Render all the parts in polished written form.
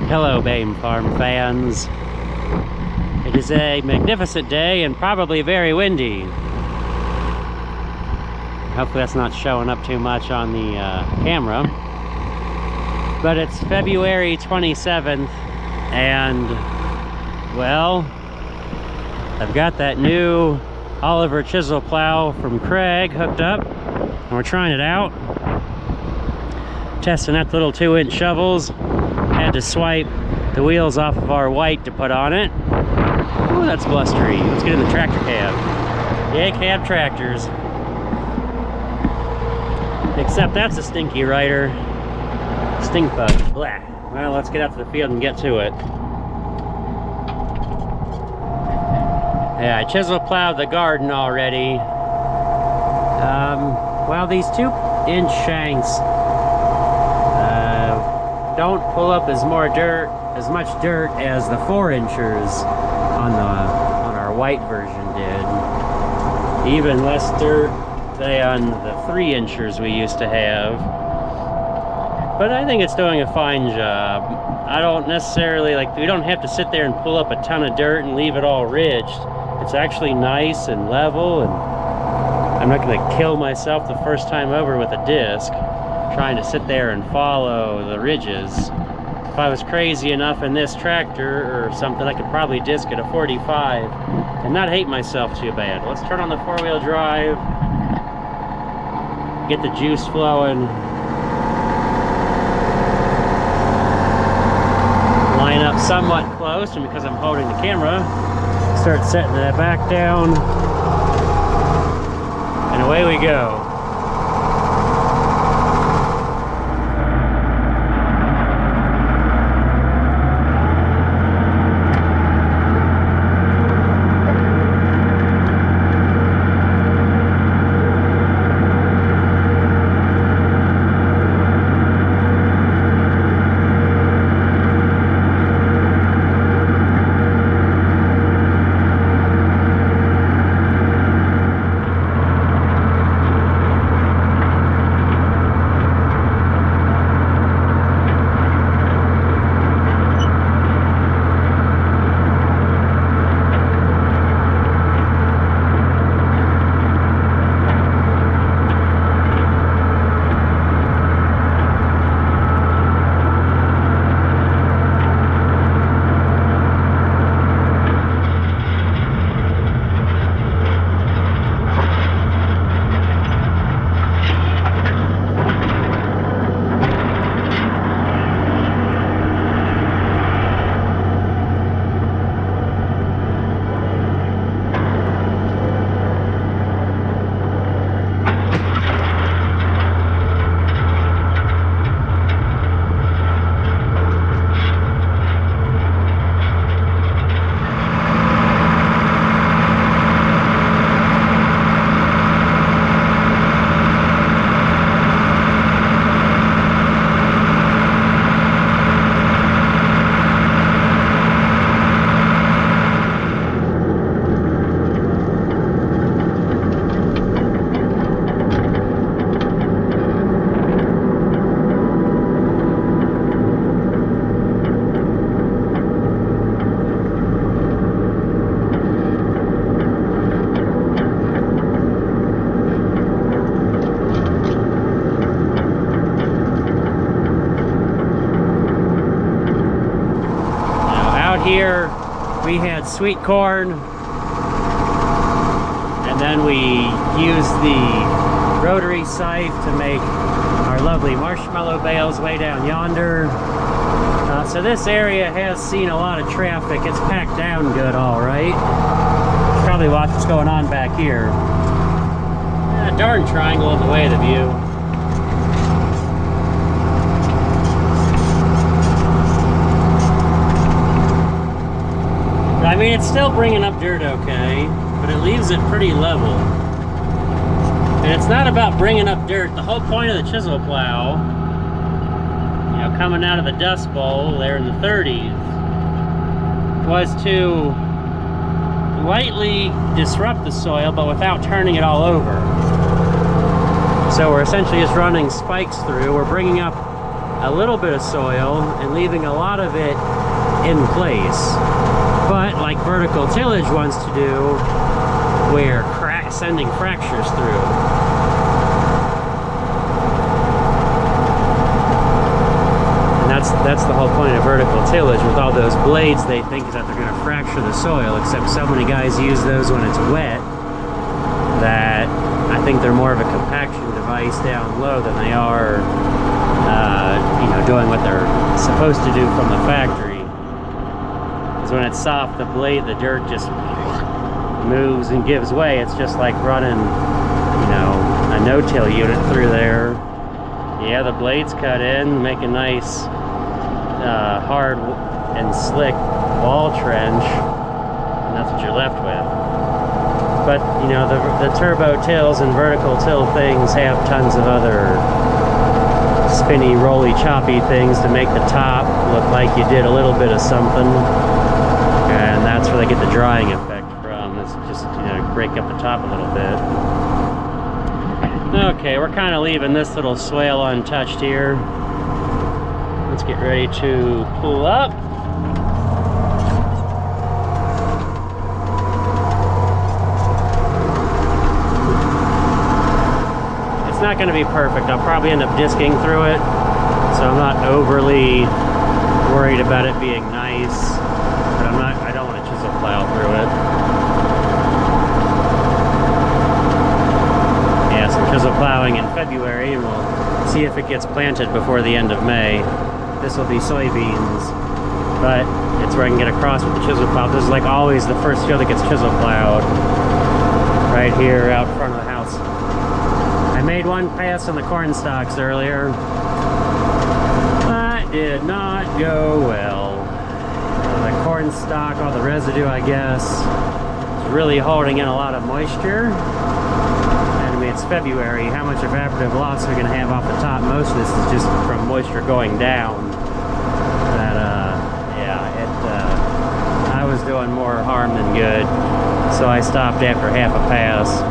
Hello, Bame Farm fans. It is a magnificent day and probably very windy. Hopefully that's not showing up too much on the camera. But it's February 27th and, well, I've got that new Oliver chisel plow from Craig hooked up and we're trying it out. Testing out the little 2-inch shovels. Had to swipe the wheels off of our white to put on it. Ooh, that's blustery. Let's get in the tractor cab. Yay, cab tractors. Except that's a stinky rider. Stink bug. Blah. Well, let's get out to the field and get to it. Yeah, I chisel plowed the garden already. Well, these 2-inch shanks don't pull up as much dirt as the 4-inchers on our white version did. Even less dirt than the 3-inchers we used to have. But I think it's doing a fine job. I don't necessarily, we don't have to sit there and pull up a ton of dirt and leave it all ridged. It's actually nice and level, and I'm not going to kill myself the first time over with a disc trying to sit there and follow the ridges. If I was crazy enough in this tractor or something, I could probably disc at a 45 and not hate myself too bad. Let's turn on the 4-wheel drive, get the juice flowing, line up somewhat close, and because I'm holding the camera, start setting that back down, and away we go. Here we had sweet corn, and then we used the rotary scythe to make our lovely marshmallow bales way down yonder. So this area has seen a lot of traffic. It's packed down good, all right. Probably watch what's going on back here. Darn triangle in the way of the view. I mean, it's still bringing up dirt okay, but it leaves it pretty level. And it's not about bringing up dirt. The whole point of the chisel plow, coming out of the Dust Bowl there in the 30s, was to lightly disrupt the soil, but without turning it all over. So we're essentially just running spikes through. We're bringing up a little bit of soil and leaving a lot of it in place. But like vertical tillage wants to do, we're sending fractures through. And that's the whole point of vertical tillage. With all those blades, they think is that they're going to fracture the soil, except so many guys use those when it's wet that I think they're more of a compaction device down low than they are, you know, doing what they're supposed to do from the factory. Because when it's soft, the blade, the dirt just moves and gives way. It's just like running, you know, a no-till unit through there. Yeah, the blades cut in, make a nice, hard and slick wall trench, and that's what you're left with. But, you know, the turbo tills and vertical till things have tons of other spinny, rolly, choppy things to make the top look like you did a little bit of something. And that's where they get the drying effect from. It's just, you know, break up the top a little bit. Okay, we're kind of leaving this little swale untouched here. Let's get ready to pull up. It's not going to be perfect. I'll probably end up disking through it, so I'm not overly worried about it being nice. But I don't want to chisel plow through it. Yeah, some chisel plowing in February, and we'll see if it gets planted before the end of May. This will be soybeans, but it's where I can get across with the chisel plow. This is like always the first field that gets chisel plowed, right here out front of the house. I made one pass on the corn stalks earlier. That did not go well. The corn stalk, all the residue, I guess, is really holding in a lot of moisture. And I mean, it's February. How much evaporative loss are we going to have off the top? Most of this is just from moisture going down. That, I was doing more harm than good. So I stopped after half a pass.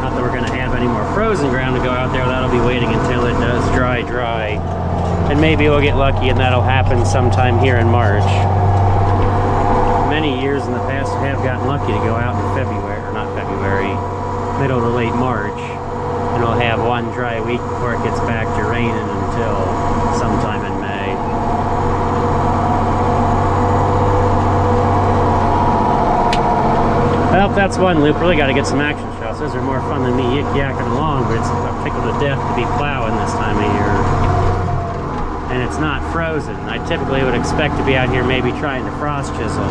Not that we're going to have any more frozen ground to go out there. That'll be waiting until it does dry. And maybe we'll get lucky and that'll happen sometime here in March. Many years in the past I have gotten lucky to go out in February, or not February, middle to late March. And we'll have one dry week before it gets back to raining until sometime in May. Well, that's one loop. Really got to get some action shots. Those are more fun than me yik-yakking along, but I'm tickled to death to be plowing this time of year. And it's not frozen. I typically would expect to be out here maybe trying to frost chisel.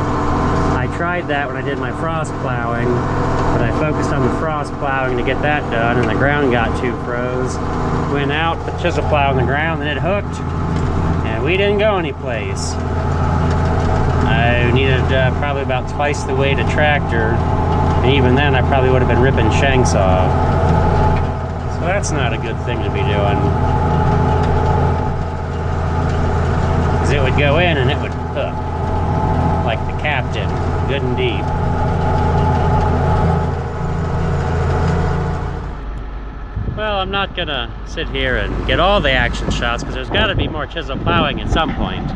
I tried that when I did my frost plowing, but I focused on the frost plowing to get that done, and the ground got too froze. Went out, put chisel plow on the ground, and it hooked, and we didn't go anyplace. I needed probably about twice the weight of tractor, and even then I probably would have been ripping shanks off. So that's not a good thing to be doing. Because it would go in and it would hook, like the captain, good and deep. Well, I'm not gonna sit here and get all the action shots, because there's got to be more chisel plowing at some point.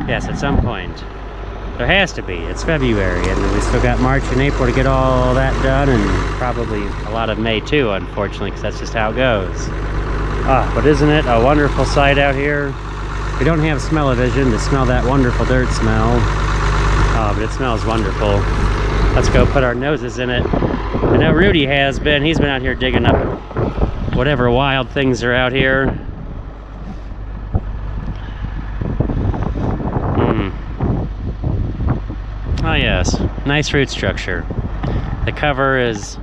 Yes, at some point. There has to be. It's February, and we still got March and April to get all that done, and probably a lot of May too, unfortunately, because that's just how it goes. But isn't it a wonderful sight out here? We don't have smell-o-vision to smell that wonderful dirt smell. But it smells wonderful. Let's go put our noses in it. I know Rudy has been. He's been out here digging up whatever wild things are out here. Oh yes, nice root structure. The cover is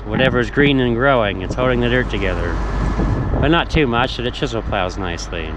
whatever's green and growing. It's holding the dirt together. But not too much, so it chisel plows nicely.